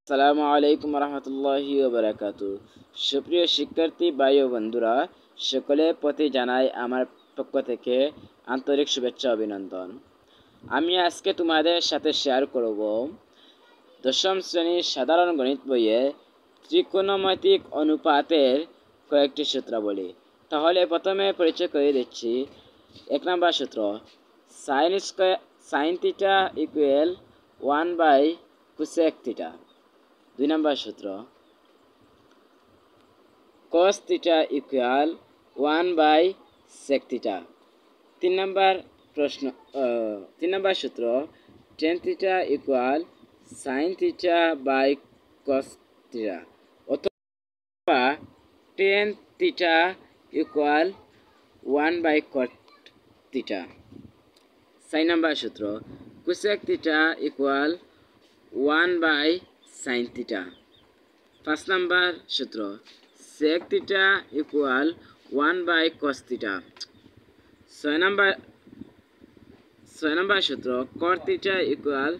আসসালামু আলাইকুম রহমতুল্লাহি বারাকাতু। সুপ্রিয় শিক্ষার্থী ভাই ও বন্ধুরা, সকলের প্রতি জানাই আমার পক্ষ থেকে আন্তরিক শুভেচ্ছা অভিনন্দন। আমি আজকে তোমাদের সাথে শেয়ার করব দশম শ্রেণীর সাধারণ গণিত বইয়ে ত্রিকোণমিতিক অনুপাতের কয়েকটি সূত্রাবলী। তাহলে প্রথমে পরিচয় করে দিচ্ছি। 1 নম্বর সূত্র, sine theta equal 1/cosec theta. 2 নম্বর সূত্র, cos theta equal 1/sec theta. 3 নম্বর প্রশ্ন 3 নম্বর সূত্র, tan theta equal sin theta by cos theta, অথবা tan theta equal 1/cot theta. 4 নম্বর সূত্র, cosec theta equal 1/sin theta. 5 নম্বর সূত্র, sec theta equal 1/cos theta. 6 নম্বর সূত্র, cot থিটা ইকুয়াল